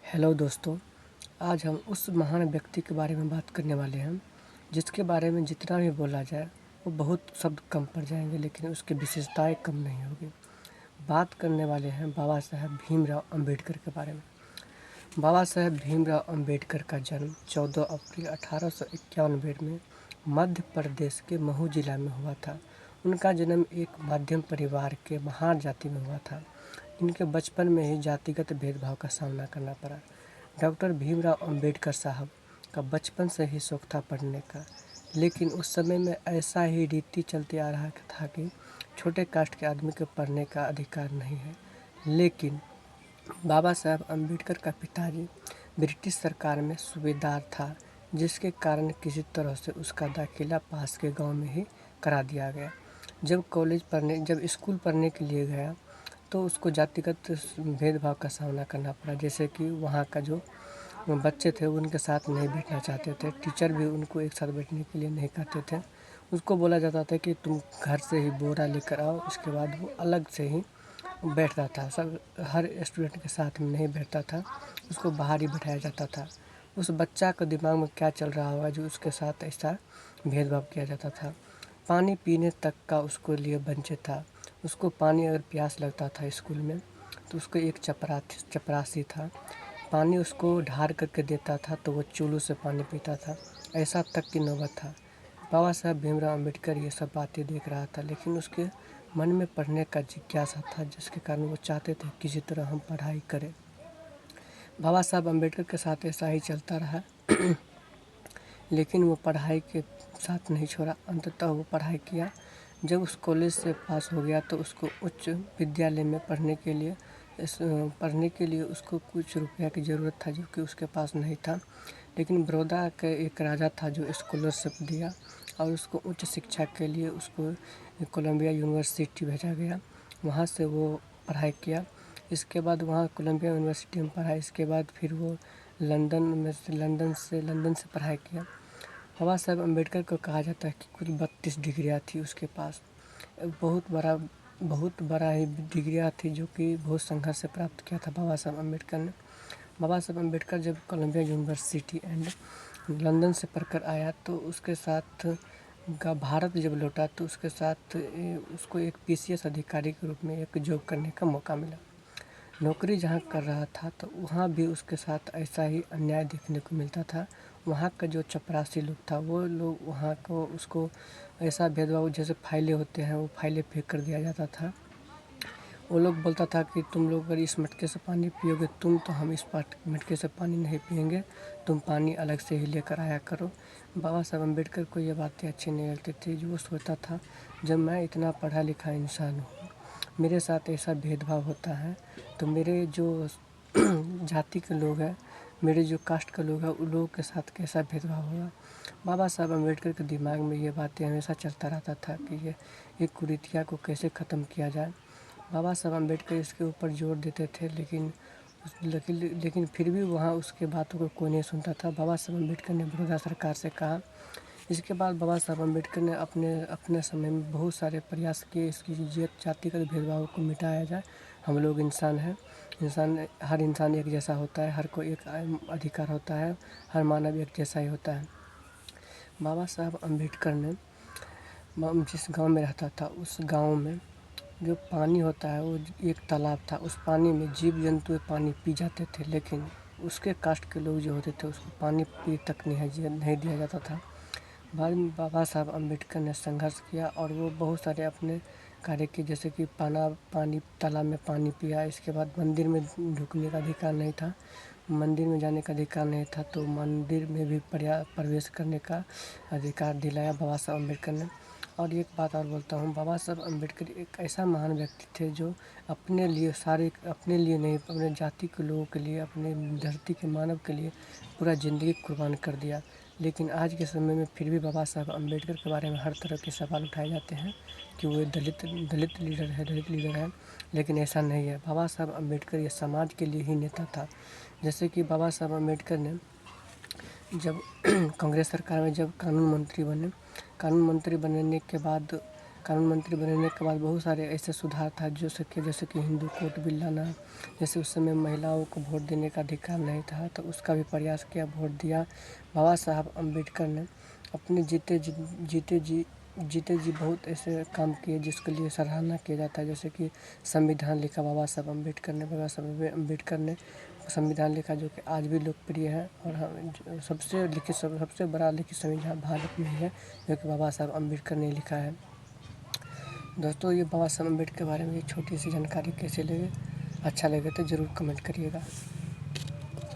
Hello दोस्तों, आज हम उस महान व्यक्ति के बारे में बात करने वाले हैं जिसके बारे में जितना भी बोला जाए वो बहुत शब्द कम पड़ जाएंगे, लेकिन उसकी विशेषताएं कम नहीं होगी। बात करने वाले हैं बाबा साहब भीमराव अंबेडकर के बारे में। बाबा साहब भीमराव अंबेडकर का जन्म 14 अप्रैल 1891 में मध्य प्रदेश के महू जिला में हुआ था। उनका जन्म एक मध्यम परिवार के महार जाति में हुआ था। इनके बचपन में ही जातिगत भेदभाव का सामना करना पड़ा। डॉक्टर भीमराव अंबेडकर साहब का बचपन से ही शौक था पढ़ने का, लेकिन उस समय में ऐसा ही रीति चलते आ रहा था कि छोटे कास्ट के आदमी को पढ़ने का अधिकार नहीं है। लेकिन बाबा साहब अंबेडकर का पिताजी ब्रिटिश सरकार में सूबेदार था, जिसके कारण किसी तरह से उसका दाखिला पास के गांव में ही करा दिया गया। जब स्कूल पढ़ने के लिए गया तो उसको जातिगत भेदभाव का सामना करना पड़ा, जैसे कि वहाँ का जो बच्चे थे उनके साथ नहीं बैठना चाहते थे। टीचर भी उनको एक साथ बैठने के लिए नहीं कहते थे। उसको बोला जाता था कि तुम घर से ही बोरा लेकर आओ। इसके बाद वो अलग से ही बैठता था, सब हर स्टूडेंट के साथ में नहीं बैठता था, उसको बाहर ही बैठाया जाता था। उस बच्चा के दिमाग में क्या चल रहा होगा जो उसके साथ ऐसा भेदभाव किया जाता था। पानी पीने तक का उसको लिए वंचित था। उसको पानी अगर प्यास लगता था स्कूल में तो उसको एक चपरासी था, पानी उसको ढार करके देता था तो वो चूल्हू से पानी पीता था। ऐसा तक की नौबत था। बाबा साहब भीमराव अंबेडकर ये सब बातें देख रहा था, लेकिन उसके मन में पढ़ने का जिज्ञासा था, जिसके कारण वो चाहते थे किसी तरह हम पढ़ाई करें। बाबा साहब अंबेडकर के साथ ऐसा ही चलता रहा लेकिन वो पढ़ाई के साथ नहीं छोड़ा। अंततः वो पढ़ाई किया। जब उस कॉलेज से पास हो गया तो उसको उच्च विद्यालय में पढ़ने के लिए उसको कुछ रुपया की ज़रूरत था, जो कि उसके पास नहीं था। लेकिन बड़ौदा के एक राजा था जो स्कॉलरशिप दिया और उसको उच्च शिक्षा के लिए उसको कोलंबिया यूनिवर्सिटी भेजा गया। वहाँ से वो पढ़ाई किया। इसके बाद वहाँ कोलंबिया यूनिवर्सिटी में पढ़ा। इसके बाद फिर वो लंदन से पढ़ाई किया। बाबा साहब अम्बेडकर को कहा जाता है कि कुल 32 डिग्रियाँ थी उसके पास। बहुत बड़ा ही डिग्रियाँ थी, जो कि बहुत संघर्ष से प्राप्त किया था बाबा साहब अम्बेडकर ने। बाबा साहब अम्बेडकर जब कोलंबिया यूनिवर्सिटी एंड लंदन से पढ़कर आया तो उसके साथ भारत जब लौटा तो उसके साथ उसको एक PCS अधिकारी के रूप में एक जॉब करने का मौका मिला। नौकरी जहाँ कर रहा था तो वहाँ भी उसके साथ ऐसा ही अन्याय देखने को मिलता था। वहाँ का जो चपरासी लोग था वो लोग वहाँ को उसको ऐसा भेदभाव, जैसे फाइलें होते हैं वो फाइलें फेंक कर दिया जाता था। वो लोग बोलता था कि तुम लोग अगर इस मटके से पानी पियोगे तो हम इस मटके से पानी नहीं पियेंगे, तुम पानी अलग से ही लेकर आया करो। बाबा साहब अम्बेडकर को ये बातें अच्छी नहीं लगती थी। जो वो सोचता था, जब मैं इतना पढ़ा लिखा इंसान हूँ, मेरे साथ ऐसा भेदभाव होता है तो मेरे जो जाति के लोग हैं, मेरे जो कास्ट के लोग हैं, उन लोगों के साथ कैसा भेदभाव होगा। बाबा साहब अम्बेडकर के दिमाग में ये बातें हमेशा चलता रहता था कि ये कुरीतियाँ को कैसे ख़त्म किया जाए। बाबा साहब अम्बेडकर इसके ऊपर जोर देते थे, लेकिन फिर भी वहाँ उसके बातों को कोई नहीं सुनता था। बाबा साहब अम्बेडकर ने बड़ौदा सरकार से कहा। इसके बाद बाबा साहब अम्बेडकर ने अपने समय में बहुत सारे प्रयास किए इसकी जातिगत भेदभाव को मिटाया जाए। हम लोग इंसान हैं, हर इंसान एक जैसा होता है, हर को एक अधिकार होता है, हर मानव एक जैसा ही होता है। बाबा साहब अम्बेडकर ने जिस गांव में रहता था उस गांव में जो पानी होता है वो एक तालाब था। उस पानी में जीव जंतु पानी पी जाते थे, लेकिन उसके कास्ट के लोग जो होते थे उसको पानी पी तक नहीं दिया जाता था। बाद में बाबा साहब अम्बेडकर ने संघर्ष किया और वो बहुत सारे अपने कार्य किए, जैसे कि पानी तालाब में पानी पिया। इसके बाद मंदिर में ढुकने का अधिकार नहीं था, मंदिर में जाने का अधिकार नहीं था, तो मंदिर में भी प्रवेश करने का अधिकार दिलाया बाबा साहब अम्बेडकर ने। और एक बात और बोलता हूँ, बाबा साहब अम्बेडकर एक ऐसा महान व्यक्ति थे जो अपने लिए नहीं, अपने जाति के लोगों के लिए, अपने धरती के मानव के लिए पूरा ज़िंदगी कुर्बान कर दिया। लेकिन आज के समय में फिर भी बाबा साहब अम्बेडकर के बारे में हर तरह के सवाल उठाए जाते हैं कि वो दलित लीडर है, लेकिन ऐसा नहीं है। बाबा साहब अम्बेडकर ये समाज के लिए ही नेता था। जैसे कि बाबा साहब अम्बेडकर ने जब कांग्रेस सरकार में जब कानून मंत्री बनने के बाद कानून मंत्री बनने के बाद बहुत सारे ऐसे सुधार था जैसे कि हिंदू कोड बिल लाना। जैसे उस समय महिलाओं को वोट देने का अधिकार नहीं था, तो उसका भी प्रयास किया, वोट दिया। बाबा साहब अम्बेडकर ने अपने जीते जी बहुत ऐसे काम किए जिसके लिए सराहना किया जाता है। जैसे कि संविधान लिखा बाबा साहब अम्बेडकर ने। बाबा साहब अम्बेडकर ने संविधान लिखा जो कि आज भी लोकप्रिय है, और सबसे बड़ा लिखित संविधान भारत में ही है, जो कि बाबा साहब अम्बेडकर ने लिखा है। दोस्तों, ये बाबा साहब अम्बेडकर के बारे में ये छोटी सी जानकारी कैसे लगे, अच्छा लगे तो ज़रूर कमेंट करिएगा।